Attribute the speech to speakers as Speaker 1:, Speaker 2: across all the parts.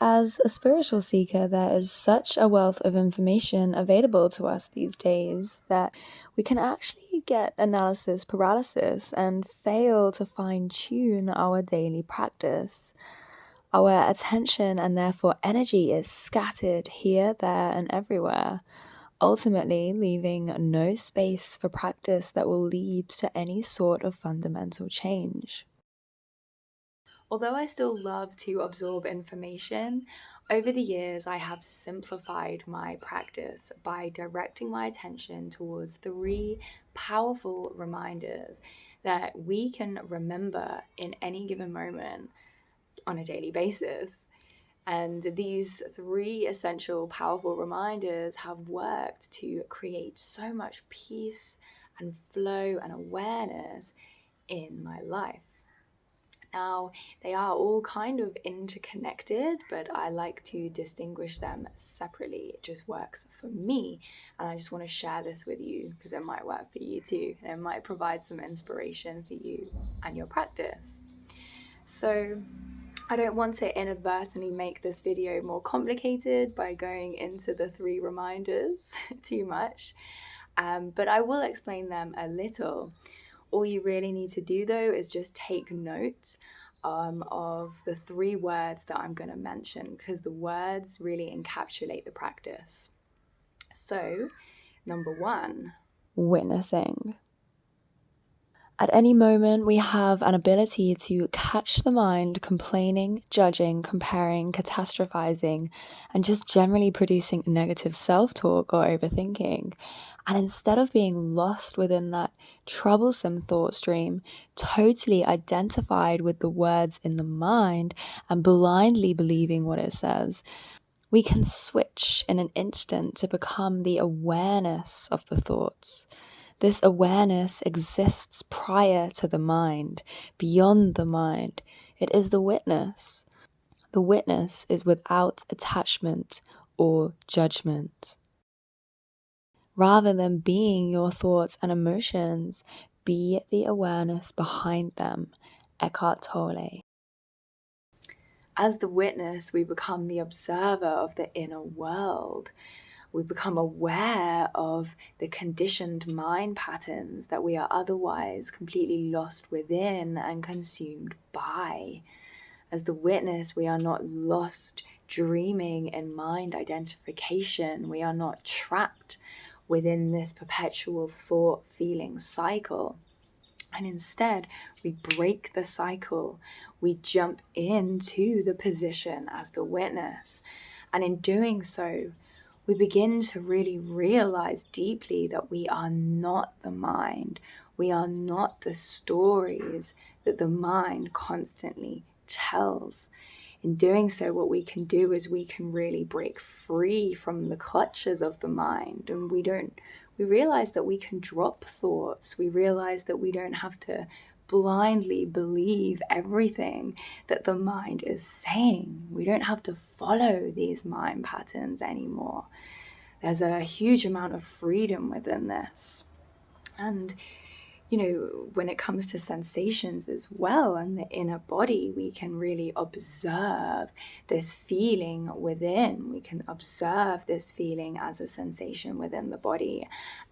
Speaker 1: As a spiritual seeker, there is such a wealth of information available to us these days that we can actually get analysis paralysis and fail to fine-tune our daily practice. Our attention and therefore energy is scattered here, there, and everywhere, ultimately leaving no space for practice that will lead to any sort of fundamental change. Although I still love to absorb information, over the years I have simplified my practice by directing my attention towards three powerful reminders that we can remember in any given moment on a daily basis. And these three essential, powerful reminders have worked to create so much peace and flow and awareness in my life. Now, they are all kind of interconnected, but I like to distinguish them separately. It just works for me, and I just want to share this with you because it might work for you too, and it might provide some inspiration for you and your practice. So, I don't want to inadvertently make this video more complicated by going into the three reminders too much, but I will explain them a little. All you really need to do though is just take note of the three words that I'm going to mention, because the words really encapsulate the practice. So, number one, witnessing. At any moment, we have an ability to catch the mind complaining, judging, comparing, catastrophizing, and just generally producing negative self-talk or overthinking. And instead of being lost within that troublesome thought stream, totally identified with the words in the mind and blindly believing what it says, we can switch in an instant to become the awareness of the thoughts. This awareness exists prior to the mind, beyond the mind. It is the witness. The witness is without attachment or judgment. Rather than being your thoughts and emotions, be the awareness behind them. Eckhart Tolle. As the witness, we become the observer of the inner world. We become aware of the conditioned mind patterns that we are otherwise completely lost within and consumed by. As the witness, we are not lost dreaming in mind identification. We are not trapped within this perpetual thought-feeling cycle. And instead, we break the cycle. We jump into the position as the witness. And in doing so, we begin to really realize deeply that we are not the mind. We are not the stories that the mind constantly tells. In doing so, what we can do is we can really break free from the clutches of the mind. And we realize that we can drop thoughts. We realize that we don't have to blindly believe everything that the mind is saying. We don't have to follow these mind patterns anymore. There's a huge amount of freedom within this. And, when it comes to sensations as well and the inner body, we can really observe this feeling within. We can observe this feeling as a sensation within the body.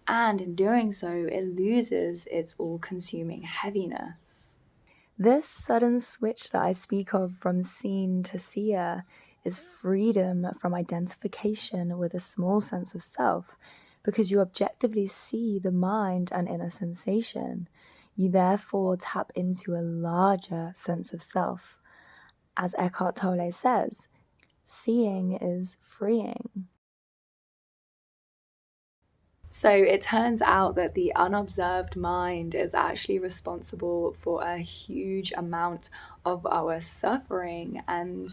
Speaker 1: And in doing so, it loses its all-consuming heaviness. This sudden switch that I speak of from seen to seer is freedom from identification with a small sense of self, because you objectively see the mind and inner sensation. You therefore tap into a larger sense of self. As Eckhart Tolle says, seeing is freeing. So it turns out that the unobserved mind is actually responsible for a huge amount of our suffering, and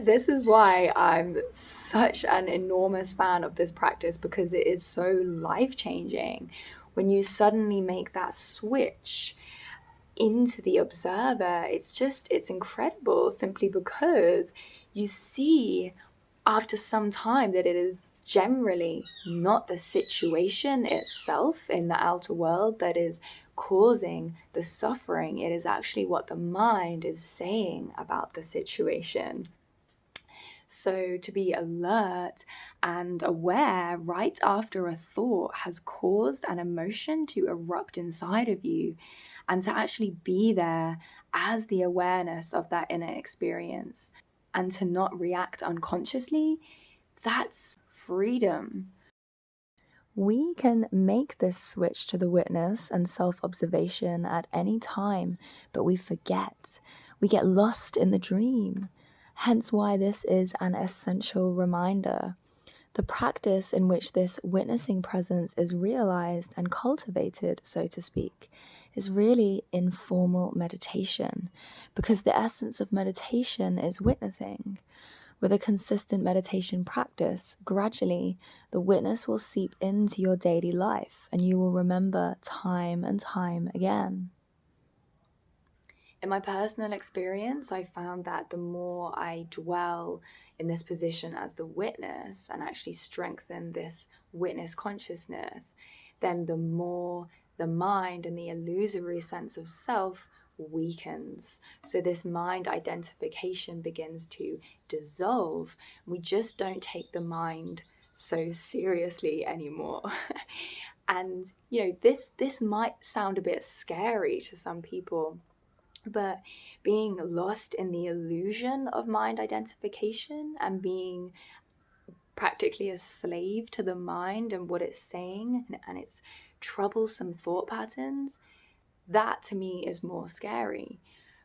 Speaker 1: this is why I'm such an enormous fan of this practice, because it is so life-changing. When you suddenly make that switch into the observer, it's incredible, simply because you see after some time that it is generally not the situation itself in the outer world that is causing the suffering. It is actually what the mind is saying about the situation. So to be alert and aware right after a thought has caused an emotion to erupt inside of you, and to actually be there as the awareness of that inner experience and to not react unconsciously, that's freedom. We can make this switch to the witness and self-observation at any time, but we forget. We get lost in the dream. Hence why this is an essential reminder. The practice in which this witnessing presence is realized and cultivated, so to speak, is really informal meditation, because the essence of meditation is witnessing. With a consistent meditation practice, gradually the witness will seep into your daily life and you will remember time and time again. In my personal experience, I found that the more I dwell in this position as the witness and actually strengthen this witness consciousness, then the more the mind and the illusory sense of self weakens. So this mind identification begins to dissolve. We just don't take the mind so seriously anymore. And this might sound a bit scary to some people, but being lost in the illusion of mind identification and being practically a slave to the mind and what it's saying and its troublesome thought patterns, that to me is more scary.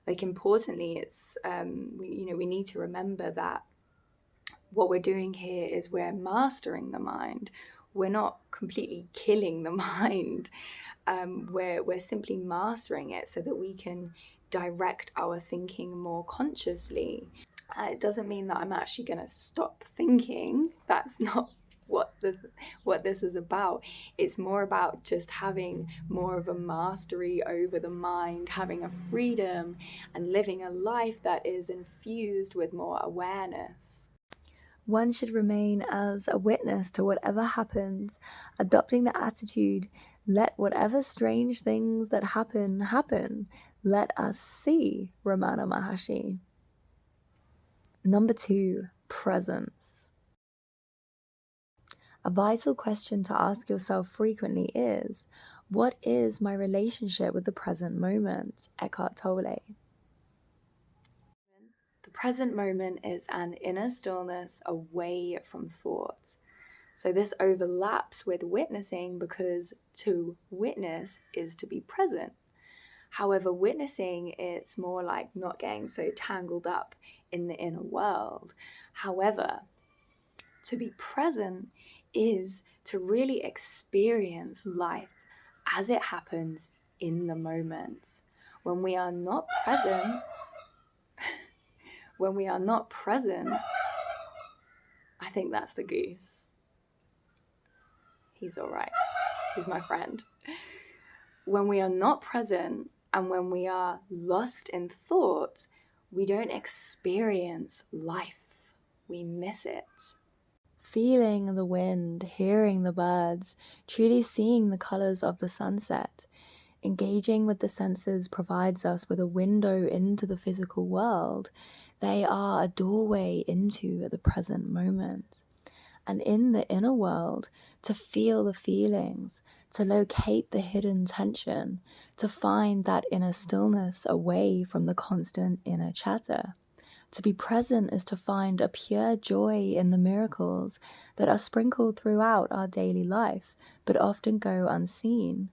Speaker 1: Like, importantly, it's we need to remember that what we're doing here is we're mastering the mind. We're not completely killing the mind. We're simply mastering it so that we can direct our thinking more consciously. It doesn't mean that I'm actually going to stop thinking. That's not what this is about. It's more about just having more of a mastery over the mind, having a freedom, and living a life that is infused with more awareness. One should remain as a witness to whatever happens, adopting the attitude, let whatever strange things that happen, happen. Let us see, Ramana Maharshi. Number 2, presence. A vital question to ask yourself frequently is, what is my relationship with the present moment? Eckhart Tolle. The present moment is an inner stillness away from thought. So this overlaps with witnessing, because to witness is to be present. However, witnessing, it's more like not getting so tangled up in the inner world. However, to be present is to really experience life as it happens in the moment. When we are not present, I think that's the goose. He's all right. He's my friend. When we are not present and when we are lost in thought, we don't experience life. We miss it. Feeling the wind, hearing the birds, truly seeing the colors of the sunset, engaging with the senses provides us with a window into the physical world. They are a doorway into the present moment. And in the inner world, to feel the feelings, to locate the hidden tension, to find that inner stillness away from the constant inner chatter. To be present is to find a pure joy in the miracles that are sprinkled throughout our daily life, but often go unseen,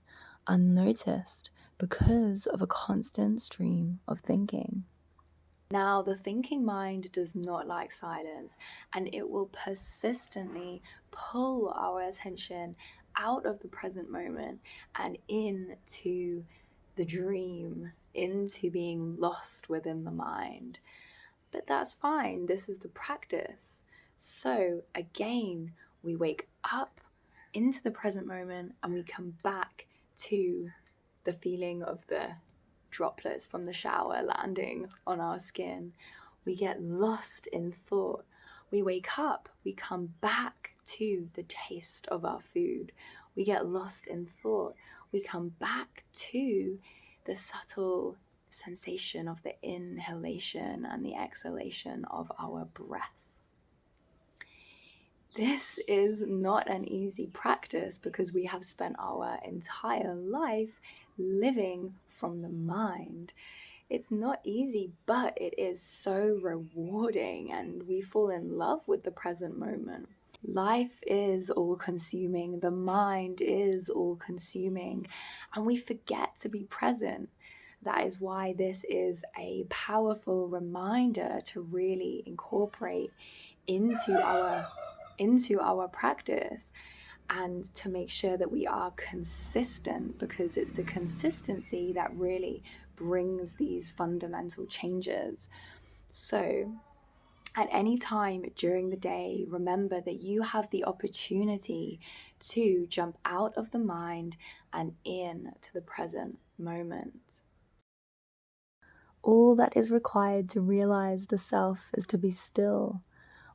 Speaker 1: unnoticed, because of a constant stream of thinking. Now, the thinking mind does not like silence, and it will persistently pull our attention out of the present moment and into the dream, into being lost within the mind. But that's fine. This is the practice. So again, we wake up into the present moment and we come back to the feeling of the droplets from the shower landing on our skin. We get lost in thought. We wake up, we come back to the taste of our food. We get lost in thought. We come back to the subtle sensation of the inhalation and the exhalation of our breath. This is not an easy practice because we have spent our entire life living from the mind. It's not easy, but it is so rewarding, and we fall in love with the present moment. Life is all consuming, the mind is all consuming, and we forget to be present. That is why this is a powerful reminder to really incorporate into our practice, and to make sure that we are consistent, because it's the consistency that really brings these fundamental changes. So at any time during the day, remember that you have the opportunity to jump out of the mind and in to the present moment. All that is required to realize the self is to be still.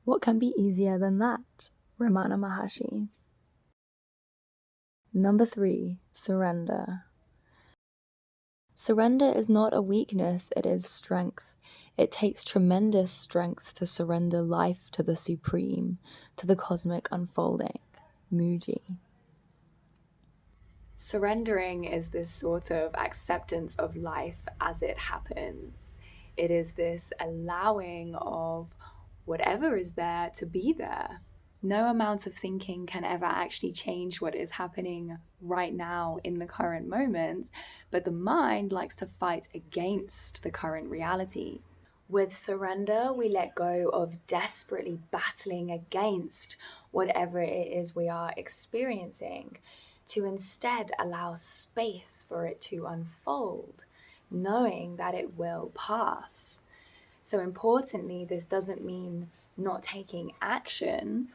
Speaker 1: What can be easier than that? Ramana Maharshi. Number 3, surrender. Surrender is not a weakness, it is strength. It takes tremendous strength to surrender life to the supreme, to the cosmic unfolding, Muji. Surrendering is this sort of acceptance of life as it happens. It is this allowing of whatever is there to be there. No amount of thinking can ever actually change what is happening right now in the current moment, but the mind likes to fight against the current reality. With surrender, we let go of desperately battling against whatever it is we are experiencing, to instead allow space for it to unfold, knowing that it will pass. So importantly, this doesn't mean not taking action.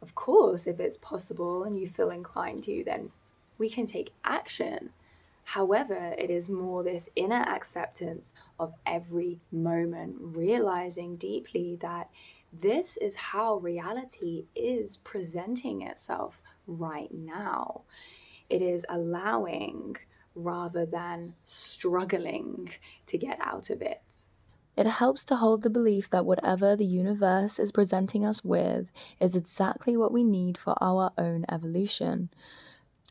Speaker 1: Of course, if it's possible and you feel inclined to, then we can take action. However, it is more this inner acceptance of every moment, realizing deeply that this is how reality is presenting itself right now. It is allowing rather than struggling to get out of it. It helps to hold the belief that whatever the universe is presenting us with is exactly what we need for our own evolution,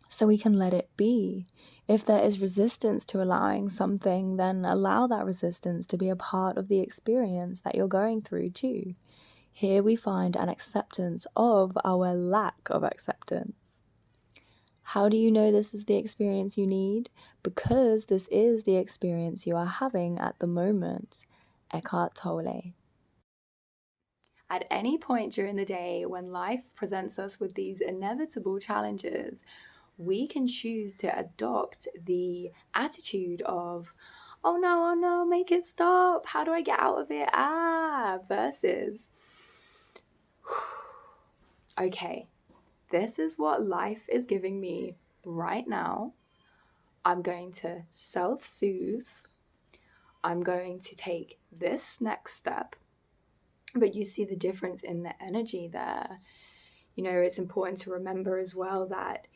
Speaker 1: so we can let it be. If there is resistance to allowing something, then allow that resistance to be a part of the experience that you're going through too. Here we find an acceptance of our lack of acceptance. How do you know this is the experience you need? Because this is the experience you are having at the moment. Eckhart Tolle. At any point during the day when life presents us with these inevitable challenges, we can choose to adopt the attitude of, oh no, make it stop. How do I get out of it? Versus, okay, this is what life is giving me right now. I'm going to self-soothe. I'm going to take this next step. But you see the difference in the energy there. You know, it's important to remember as well that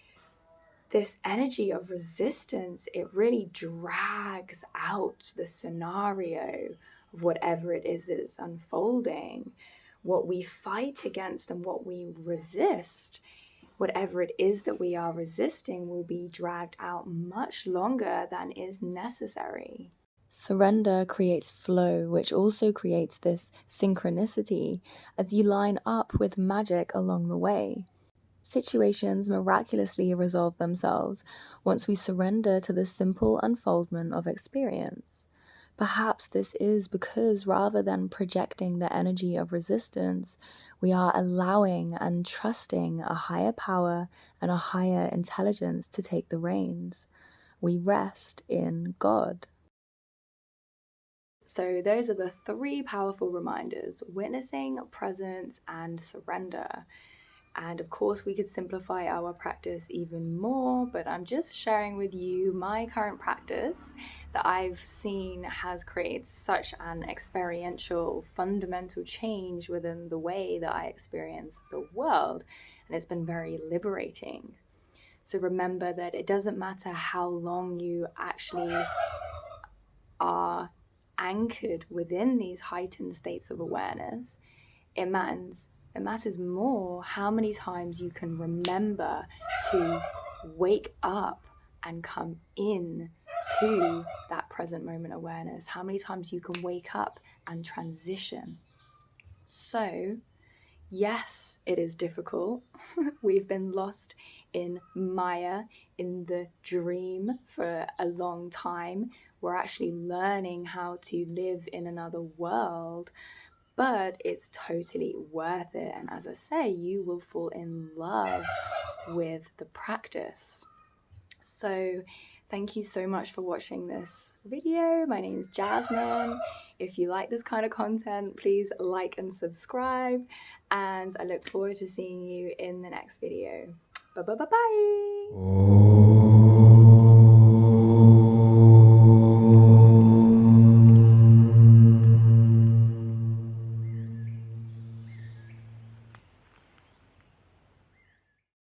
Speaker 1: this energy of resistance, it really drags out the scenario of whatever it is that is unfolding. What we fight against and what we resist, whatever it is that we are resisting, will be dragged out much longer than is necessary. Surrender creates flow, which also creates this synchronicity as you line up with magic along the way. Situations miraculously resolve themselves once we surrender to the simple unfoldment of experience. Perhaps this is because rather than projecting the energy of resistance, we are allowing and trusting a higher power and a higher intelligence to take the reins. We rest in God. So those are the 3 powerful reminders: witnessing, presence, and surrender. And of course, we could simplify our practice even more, but I'm just sharing with you my current practice that I've seen has created such an experiential, fundamental change within the way that I experience the world. And it's been very liberating. So remember that it doesn't matter how long you actually are anchored within these heightened states of awareness. It matters It matters more how many times you can remember to wake up and come in to that present moment awareness, how many times you can wake up and transition. So, yes, it is difficult. We've been lost in Maya, in the dream, for a long time. We're actually learning how to live in another world, but it's totally worth it. And as I say, you will fall in love with the practice. So thank you so much for watching this video. My name is Jasmine. If you like this kind of content, please like and subscribe. And I look forward to seeing you in the next video. Bye bye bye bye.